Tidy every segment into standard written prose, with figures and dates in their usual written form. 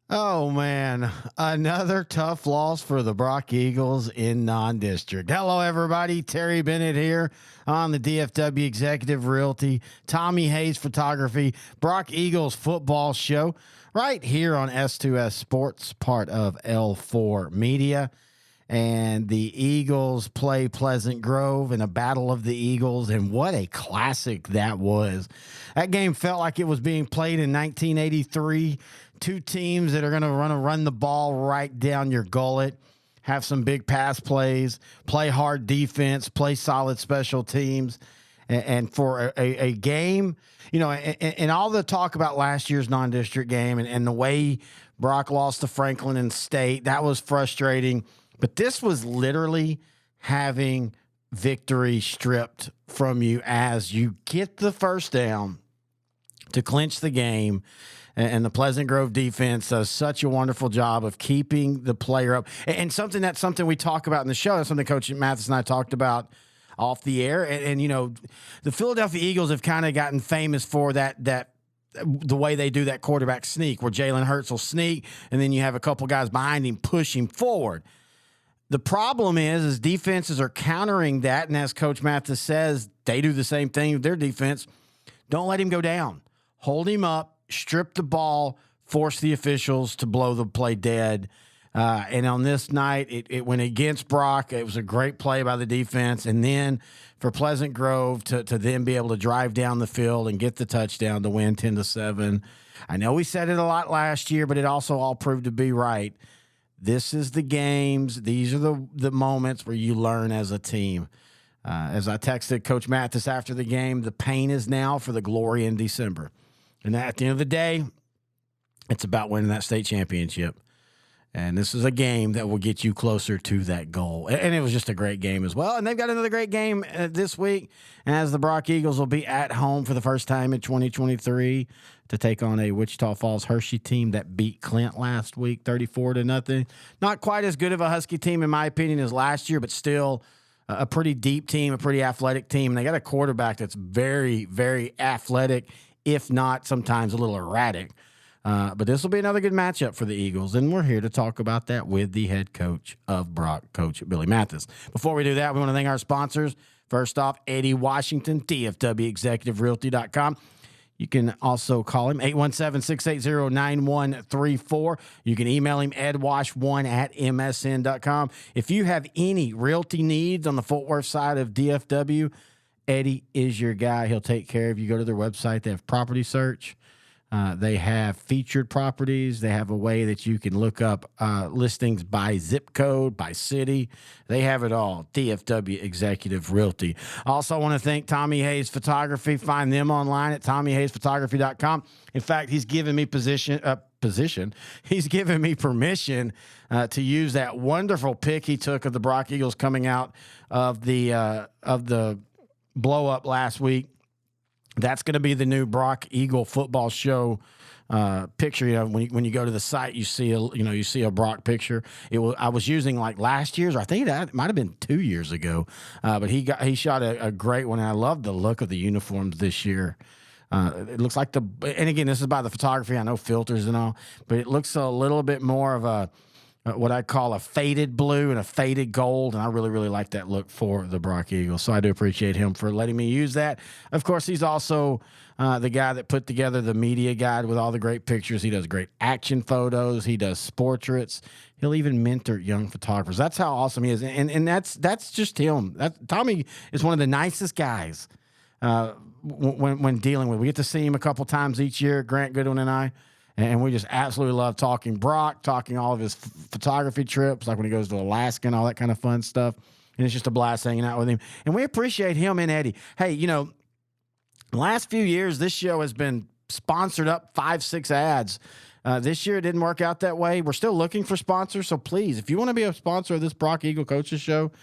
Oh, man. Another tough loss for the Brock Eagles in non-district. Hello, everybody. Terry Bennett here on the DFW Executive Realty, Tommy Hayes Photography, Brock Eagles football show right here on S2S Sports, part of L4 Media. And the Eagles play Pleasant Grove in a battle of the Eagles, and what a classic that was. That game felt like it was being played in 1983. Two teams that are going to run the ball right down your gullet, have some big pass plays, play hard defense, play solid special teams. And for a game, and all the talk about last year's non-district game and the way Brock lost to Franklin and State, that was frustrating. But this was literally having victory stripped from you as you get the first down to clinch the game. And the Pleasant Grove defense does such a wonderful job of keeping the player up. And something we talk about in the show. That's something Coach Mathis and I talked about off the air. And the Philadelphia Eagles have kind of gotten famous for that the way they do that quarterback sneak, where Jalen Hurts will sneak, and then you have a couple guys behind him push him forward. The problem is defenses are countering that, and as Coach Mathis says, they do the same thing with their defense. Don't let him go down. Hold him up, strip the ball, force the officials to blow the play dead. And on this night, it went against Brock. It was a great play by the defense. And then for Pleasant Grove to then be able to drive down the field and get the touchdown to win 10-7. I know we said it a lot last year, but it also all proved to be right. This is the games. These are the moments where you learn as a team. As I texted Coach Mathis after the game, the pain is now for the glory in December. And at the end of the day, it's about winning that state championship. And this is a game that will get you closer to that goal. And it was just a great game as well. And they've got another great game this week, as the Brock Eagles will be at home for the first time in 2023 to take on a Wichita Falls Hershey team that beat Clint last week 34-0. Not quite as good of a Husky team, in my opinion, as last year, but still a pretty deep team, a pretty athletic team. And they got a quarterback that's very, very athletic, if not sometimes a little erratic. But this will be another good matchup for the Eagles, and we're here to talk about that with the head coach of Brock, Coach Billy Mathis. Before we do that, we want to thank our sponsors. First off, Eddie Washington, DFWExecutiveRealty.com. You can also call him, 817-680-9134. You can email him, edwash1@msn.com. If you have any realty needs on the Fort Worth side of DFW, Eddie is your guy. He'll take care of you. Go to their website. They have property search. They have featured properties. They have a way that you can look up listings by zip code, by city. They have it all. DFW Executive Realty. Also, I want to thank Tommy Hayes Photography. Find them online at TommyHayesPhotography.com. In fact, he's given me He's given me permission to use that wonderful pic he took of the Brock Eagles coming out of the blow up last week. That's going to be the new Brock Eagle football show picture. When you go to the site, you see a Brock picture. I was using like last year's, or I think it might have been 2 years ago. But he shot a great one, and I love the look of the uniforms this year. It looks like and again, this is by the photography. I know filters and all, but it looks a little bit more of a what I call a faded blue and a faded gold, and I really, really like that look for the Brock Eagles. So I do appreciate him for letting me use that. Of course, he's also the guy that put together the media guide with all the great pictures. He does great action photos. He does portraits. He'll even mentor young photographers. That's how awesome he is, and that's just him. Tommy is one of the nicest guys when dealing with. We get to see him a couple times each year, Grant Goodwin and I. And we just absolutely love talking Brock, talking all of his photography trips, like when he goes to Alaska and all that kind of fun stuff. And it's just a blast hanging out with him. And we appreciate him and Eddie. Hey, the last few years, this show has been sponsored up 5-6 ads. This year, it didn't work out that way. We're still looking for sponsors. So please, if you want to be a sponsor of this Brock Eagle Coaches Show,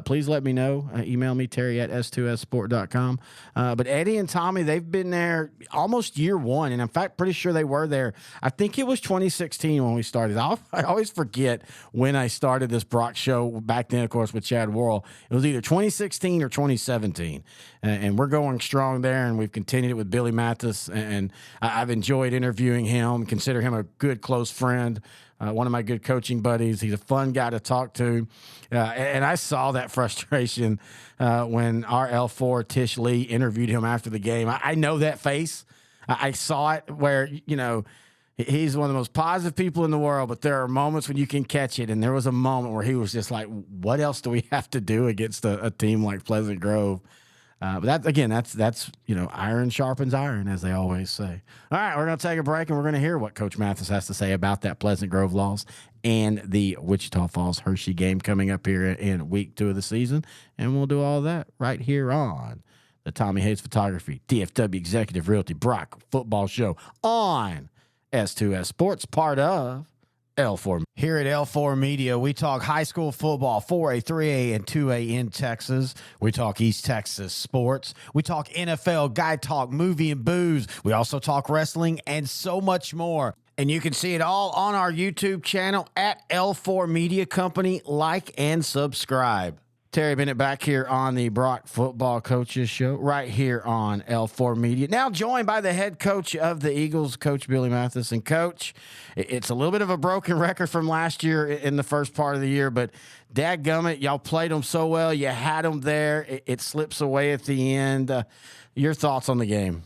please let me know. Email me, Terry at s2ssport.com. But Eddie and Tommy, they've been there almost year one. And in fact, pretty sure they were there. I think it was 2016 when we started. I always forget when I started this Brock show back then, of course, with Chad Worrell. It was either 2016 or 2017. And we're going strong there. And we've continued it with Billy Mathis. And I've enjoyed interviewing him, consider him a good, close friend. One of my good coaching buddies. He's a fun guy to talk to. And I saw that frustration when our L4, Tish Lee, interviewed him after the game. I know that face. I saw it where, he's one of the most positive people in the world, but there are moments when you can catch it. And there was a moment where he was just like, what else do we have to do against a team like Pleasant Grove? But that's iron sharpens iron, as they always say. All right, we're going to take a break, and we're going to hear what Coach Mathis has to say about that Pleasant Grove loss and the Wichita Falls Hershey game coming up here in week 2 of the season. And we'll do all that right here on the Tommy Hayes Photography, DFW Executive Realty Brock Football Show on S2S Sports, part of L4. Here at L4 Media, we talk high school football, 4A, 3A, and 2A in Texas. We talk East Texas sports. We talk NFL, guy talk, movie and booze. We also talk wrestling and so much more. And you can see it all on our YouTube channel at L4 Media Company. Like and subscribe. Terry Bennett back here on the Brock Football Coaches Show, right here on L4 Media. Now joined by the head coach of the Eagles, Coach Billy Mathis. And, Coach, it's a little bit of a broken record from last year in the first part of the year, but dadgummit, y'all played them so well. You had them there. It slips away at the end. Your thoughts on the game?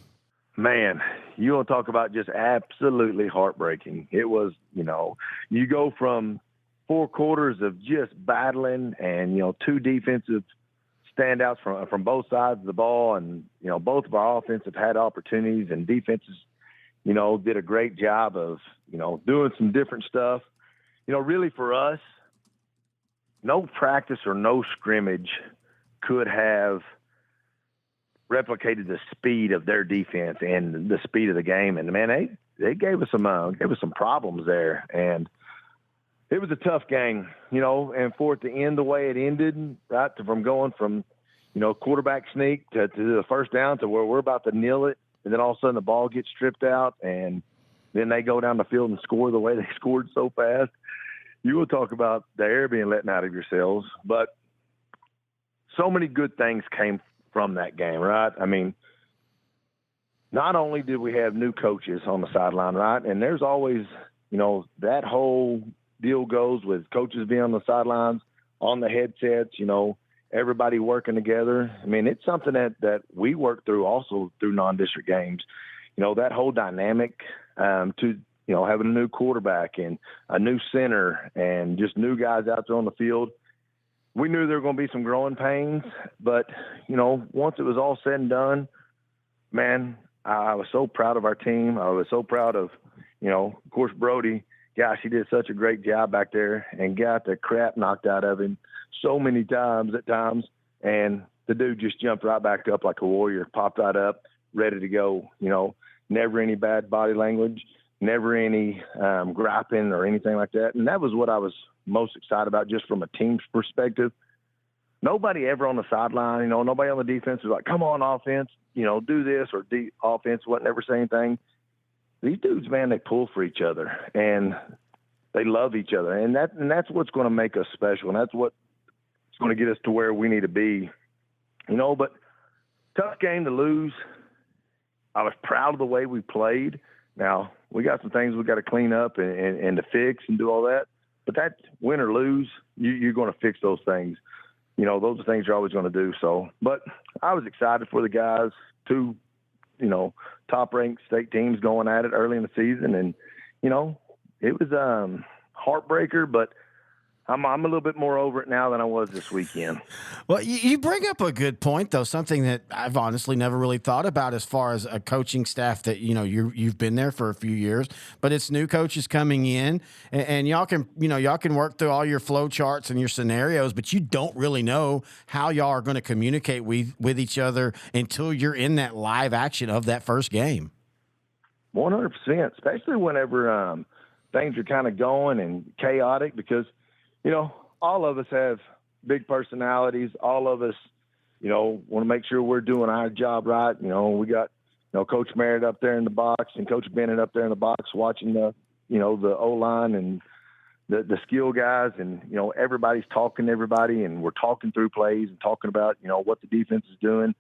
Man, you want to talk about just absolutely heartbreaking. It was, you go from 4 quarters of just battling and, 2 defensive standouts from both sides of the ball. And, both of our offensive had opportunities, and defenses, did a great job of, doing some different stuff. Really for us, no practice or no scrimmage could have replicated the speed of their defense and the speed of the game. And man, they gave us some problems there. And it was a tough game, and for it to end the way it ended, right, from going from, quarterback sneak to the first down to where we're about to kneel it, and then all of a sudden the ball gets stripped out, and then they go down the field and score the way they scored so fast. You will talk about the air being let out of yourselves, but so many good things came from that game, right? I mean, not only did we have new coaches on the sideline, right, and there's always, that whole deal goes with coaches being on the sidelines, on the headsets, everybody working together. I mean, it's something that we work through also through non-district games. That whole dynamic to, having a new quarterback and a new center and just new guys out there on the field. We knew there were going to be some growing pains, but, once it was all said and done, man, I was so proud of our team. I was so proud of, of course, Brody. Gosh, he did such a great job back there and got the crap knocked out of him so many times at times. And the dude just jumped right back up like a warrior, popped right up, ready to go. Never any bad body language, never any griping or anything like that. And that was what I was most excited about just from a team's perspective. Nobody ever on the sideline, nobody on the defense was like, come on, offense, do this, or offense wasn't ever saying anything. These dudes, man, they pull for each other and they love each other. And that's what's going to make us special. And that's what's going to get us to where we need to be, but tough game to lose. I was proud of the way we played. Now we got some things we got to clean up and to fix and do all that, but that win or lose, you're going to fix those things. Those are things you're always going to do. So, but I was excited for the guys to, top-ranked state teams going at it early in the season. And, it was heartbreaker, but I'm a little bit more over it now than I was this weekend. Well, you bring up a good point, though, something that I've honestly never really thought about as far as a coaching staff that, you've been there for a few years, but it's new coaches coming in and y'all can work through all your flow charts and your scenarios, but you don't really know how y'all are going to communicate with each other until you're in that live action of that first game. 100%, especially whenever things are kind of going and chaotic because, all of us have big personalities. All of us, want to make sure we're doing our job right. We got, Coach Merritt up there in the box and Coach Bennett up there in the box watching the O-line and the skill guys, and, everybody's talking to everybody, and we're talking through plays and talking about, what the defense is doing.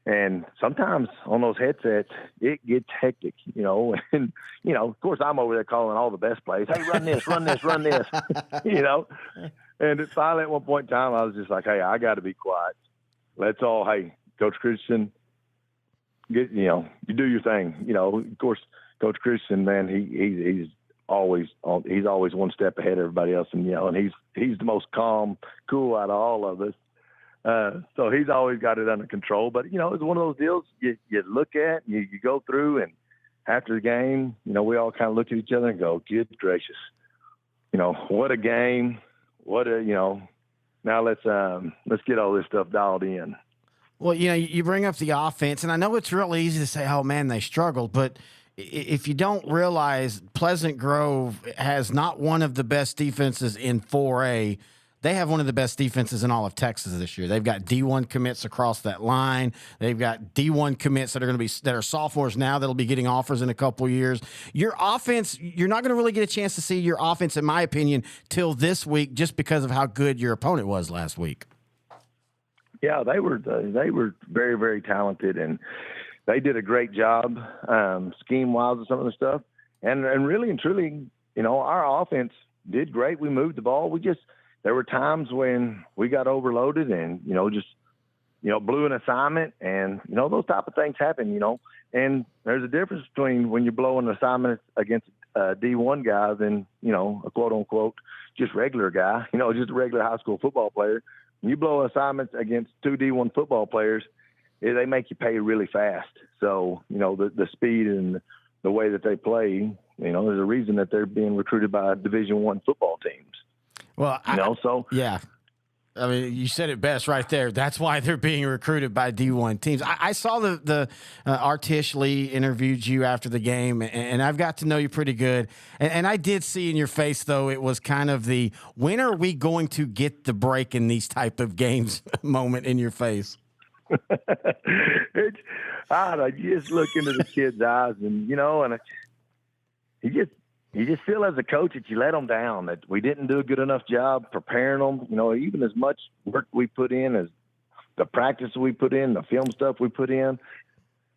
And sometimes on those headsets, it gets hectic, and, of course I'm over there calling all the best plays. Hey, run this, run this, run this, And finally at one point in time, I was just like, hey, I got to be quiet. Let's all, hey, Coach Christian, you do your thing. Of course, Coach Christian, man, he's always one step ahead of everybody else, and he's the most calm, cool out of all of us. So he's always got it under control. But it's one of those deals you look at, you go through, and after the game, we all kind of look at each other and go, "Good gracious, what a game! Now let's get all this stuff dialed in." Well, you bring up the offense, and I know it's real easy to say, "Oh man, they struggled," but if you don't realize Pleasant Grove has not one of the best defenses in 4A, they have one of the best defenses in all of Texas this year. They've got D1 commits across that line. They've got D1 commits that are sophomores now that'll be getting offers in a couple of years. Your offense, you're not going to really get a chance to see your offense, in my opinion, till this week, just because of how good your opponent was last week. Yeah, they were very, very talented, and they did a great job scheme-wise and some of the stuff. And really and truly, our offense did great. We moved the ball. There were times when we got overloaded and, blew an assignment, and, those type of things happen, And there's a difference between when you blow an assignment against a D1 guy than, a quote-unquote just regular guy, just a regular high school football player. When you blow assignments against two D1 football players, they make you pay really fast. So, the speed and the way that they play, there's a reason that they're being recruited by Division I football teams. Well, yeah. I mean, you said it best right there. That's why they're being recruited by D1 teams. I saw the Artish Lee interviewed you after the game, and I've got to know you pretty good. And I did see in your face, though, it was kind of the when are we going to get the break in these type of games moment in your face. I just look into the kid's eyes, and you just feel as a coach that you let them down, that we didn't do a good enough job preparing them. Even as much work we put in, as the practice we put in, the film stuff we put in.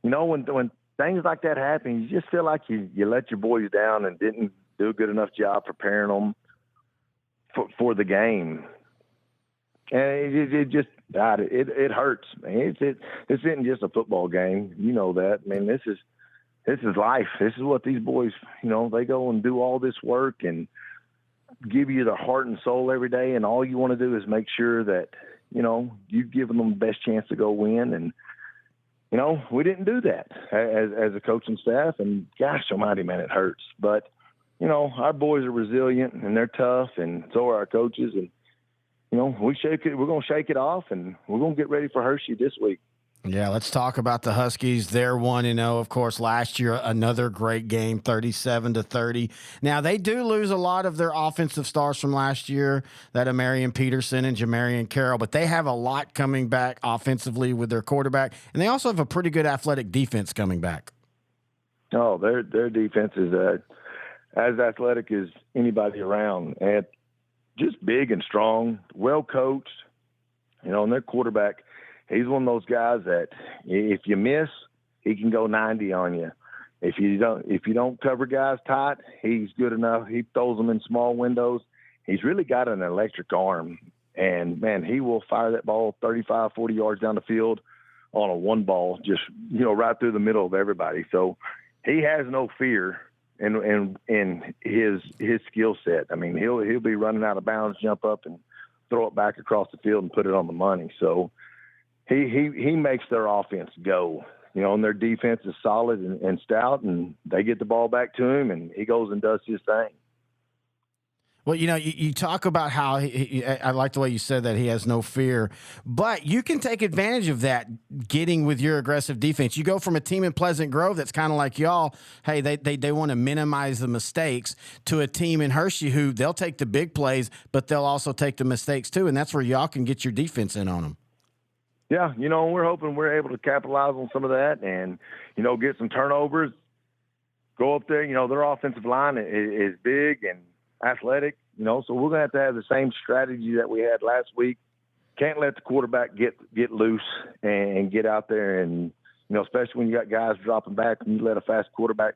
When things like that happen, you just feel like you let your boys down and didn't do a good enough job preparing them for the game. And it hurts, man. This isn't just a football game. You know that. I mean, this is life. This is what these boys, they go and do all this work and give you their heart and soul every day. And all you want to do is make sure that, you give them the best chance to go win. And, we didn't do that as a coaching staff. And gosh almighty, man, it hurts. But, our boys are resilient and they're tough, and so are our coaches. And, we're going to shake it off, and we're going to get ready for Hershey this week. Yeah, let's talk about the Huskies. They're 1-0, of course. Last year, another great game, 37-30. Now, they do lose a lot of their offensive stars from last year, that Amarian Peterson and Jamarian Carroll, but they have a lot coming back offensively with their quarterback, and they also have a pretty good athletic defense coming back. Oh, their defense is as athletic as anybody around, and just big and strong, well coached, and their quarterback, he's one of those guys that if you miss, he can go 90 on you. If you don't cover guys tight, he's good enough. He throws them in small windows. He's really got an electric arm, and man, he will fire that ball 35, 40 yards down the field on a one ball, just, right through the middle of everybody. So he has no fear in his skill set. I mean, he'll be running out of bounds, jump up and throw it back across the field and put it on the money. So he makes their offense go, and their defense is solid and stout, and they get the ball back to him, and he goes and does his thing. Well, you talk about how I like the way you said that he has no fear, but you can take advantage of that getting with your aggressive defense. You go from a team in Pleasant Grove that's kind of like y'all, hey, they want to minimize the mistakes, to a team in Hershey who they'll take the big plays, but they'll also take the mistakes too, and that's where y'all can get your defense in on them. Yeah, we're hoping we're able to capitalize on some of that and, get some turnovers, go up there. Their offensive line is big and athletic, so we're going to have the same strategy that we had last week. Can't let the quarterback get loose and get out there. And, especially when you got guys dropping back and you let a fast quarterback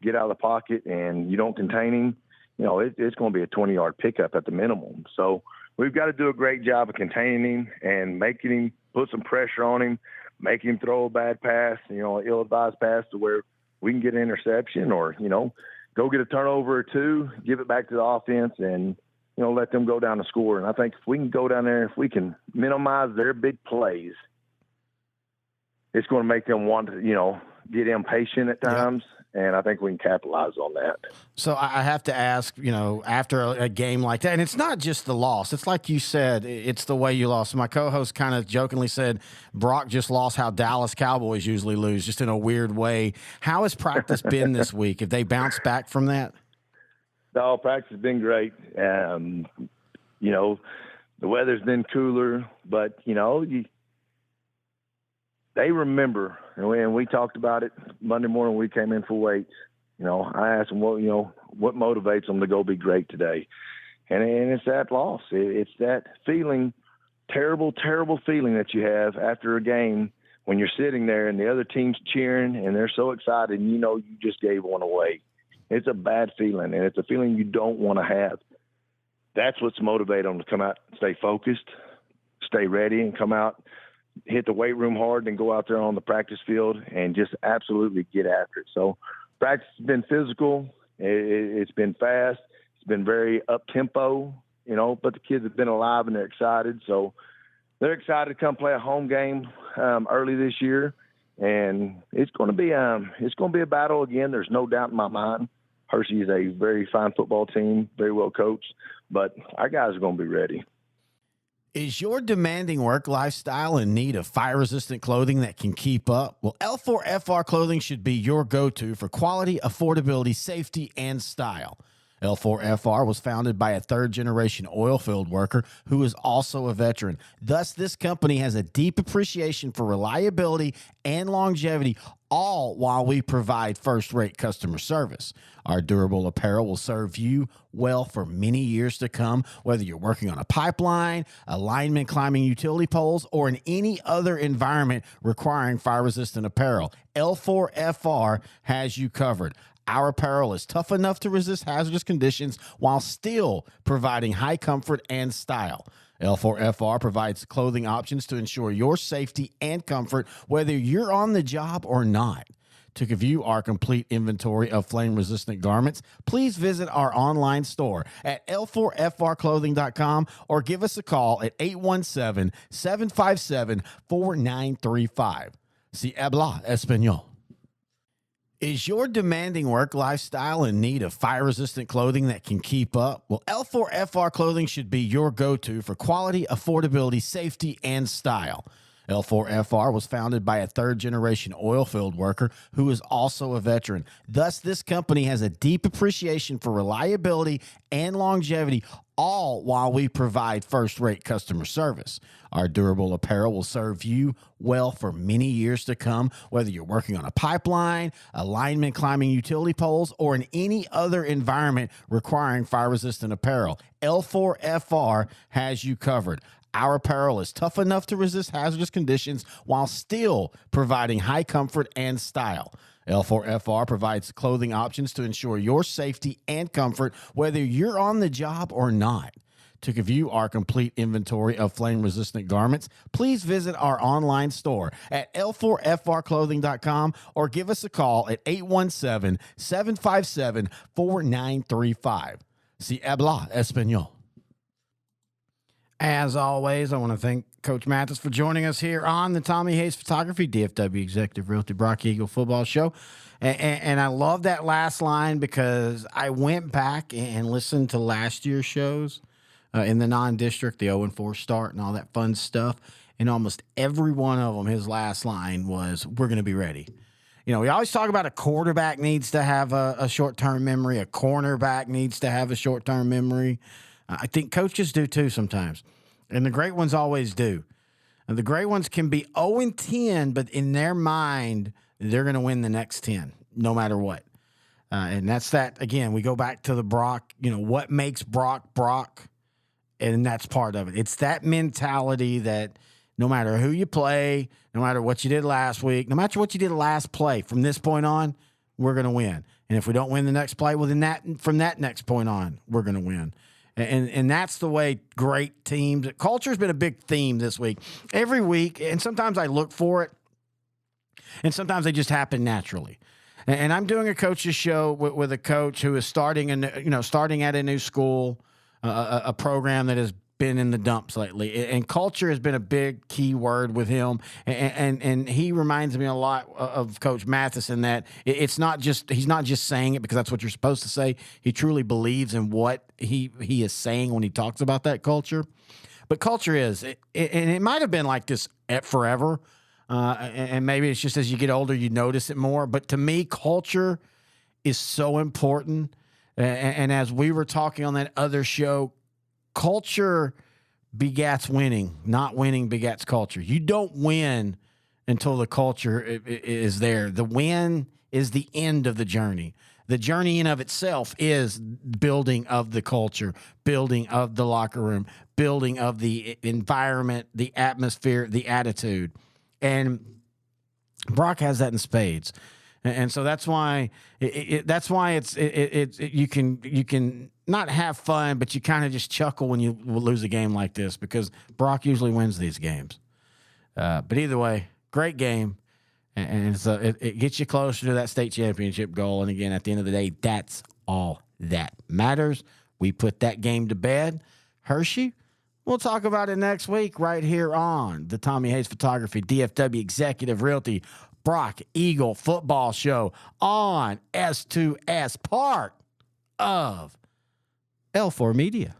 get out of the pocket and you don't contain him, it's going to be a 20-yard pickup at the minimum. So we've got to do a great job of containing him and making him put some pressure on him, make him throw a bad pass, an ill-advised pass to where we can get an interception or, go get a turnover or two, give it back to the offense and, let them go down the score. And I think if we can go down there, if we can minimize their big plays, it's going to make them want to, get impatient at times. Yeah. And I think we can capitalize on that. So I have to ask, after a game like that, and it's not just the loss. It's like you said, it's the way you lost. My co-host kind of jokingly said, Brock just lost how Dallas Cowboys usually lose, just in a weird way. How has practice been this week? Have they bounced back from that? No, practice has been great. The weather's been cooler, but, they remember, and we talked about it Monday morning when we came in for weights. I asked them, what motivates them to go be great today? And it's that loss. It's that feeling, terrible, terrible feeling that you have after a game when you're sitting there and the other team's cheering and they're so excited and you just gave one away. It's a bad feeling, and it's a feeling you don't want to have. That's what's motivated them to come out, stay focused, stay ready, and come out, hit the weight room hard and go out there on the practice field and just absolutely get after it. So practice has been physical. It's been fast. It's been very up tempo, but the kids have been alive and they're excited. So they're excited to come play a home game early this year. And it's going to be a battle again. There's no doubt in my mind. Hershey is a very fine football team, very well coached, but our guys are going to be ready. Is your demanding work lifestyle in need of fire-resistant clothing that can keep up? Well, L4FR clothing should be your go-to for quality, affordability, safety, and style. L4FR was founded by a third-generation oil field worker who is also a veteran. Thus, this company has a deep appreciation for reliability and longevity, all while we provide first-rate customer service. Our durable apparel will serve you well for many years to come, whether you're working on a pipeline, a lineman climbing utility poles, or in any other environment requiring fire-resistant apparel. L4FR has you covered. Our apparel is tough enough to resist hazardous conditions while still providing high comfort and style. L4FR provides clothing options to ensure your safety and comfort, whether you're on the job or not. To view our complete inventory of flame-resistant garments, please visit our online store at L4FRclothing.com or give us a call at 817-757-4935. Si habla español. Is your demanding work lifestyle in need of fire-resistant clothing that can keep up? Well, L4FR clothing should be your go-to for quality, affordability, safety, and style. L4FR was founded by a third-generation oil field worker who is also a veteran. Thus, this company has a deep appreciation for reliability and longevity, all while we provide first-rate customer service. Our durable apparel will serve you well for many years to come, whether you're working on a pipeline, a lineman climbing utility poles, or in any other environment requiring fire-resistant apparel. L4FR has you covered. Our apparel is tough enough to resist hazardous conditions while still providing high comfort and style. L4FR provides clothing options to ensure your safety and comfort, whether you're on the job or not. To view our complete inventory of flame-resistant garments, please visit our online store at L4FRclothing.com or give us a call at 817-757-4935. Si habla español. As always, I want to thank Coach Mathis for joining us here on the Tommy Hayes Photography, DFW Executive Realty Brock Eagle Football Show. And I love that last line because I went back and listened to last year's shows in the non-district, the 0-4 start and all that fun stuff. And almost every one of them, his last line was, "We're going to be ready." You know, we always talk about a quarterback needs to have a short-term memory. A cornerback needs to have a short-term memory. I think coaches do too sometimes. And the great ones always do. And the great ones can be 0-10, but in their mind, they're going to win the next 10, no matter what. And that's that. Again, we go back to the Brock, you know, what makes Brock Brock? And that's part of it. It's that mentality that no matter who you play, no matter what you did last week, no matter what you did last play, from this point on, we're going to win. And if we don't win the next play, well, then from that next point on, we're going to win. And that's the way great teams – culture has been a big theme this week. Every week, and sometimes I look for it, and sometimes they just happen naturally. And I'm doing a coach's show with a coach who is starting at a new school, a program that has been in the dumps lately. And culture has been a big key word with him. And he reminds me a lot of Coach Mathis in that it's not just, he's not just saying it because that's what you're supposed to say. He truly believes in what he is saying when he talks about that culture. But culture is, and it might have been like this forever. And maybe it's just as you get older, you notice it more. But to me, culture is so important. And as we were talking on that other show, culture begats winning, not winning begats culture. You don't win until the culture is there. The win is the end of the journey. The journey in of itself is building of the culture, building of the locker room, building of the environment, the atmosphere, the attitude. And Brock has that in spades. And so that's why you can not have fun, but you kind of just chuckle when you lose a game like this because Brock usually wins these games. But either way, great game, and so it gets you closer to that state championship goal. And again, at the end of the day, that's all that matters. We put that game to bed. Hershey, we'll talk about it next week right here on the Tommy Hayes Photography, DFW Executive Realty, Brock Eagle Football Show on S2S, part of L4 Media.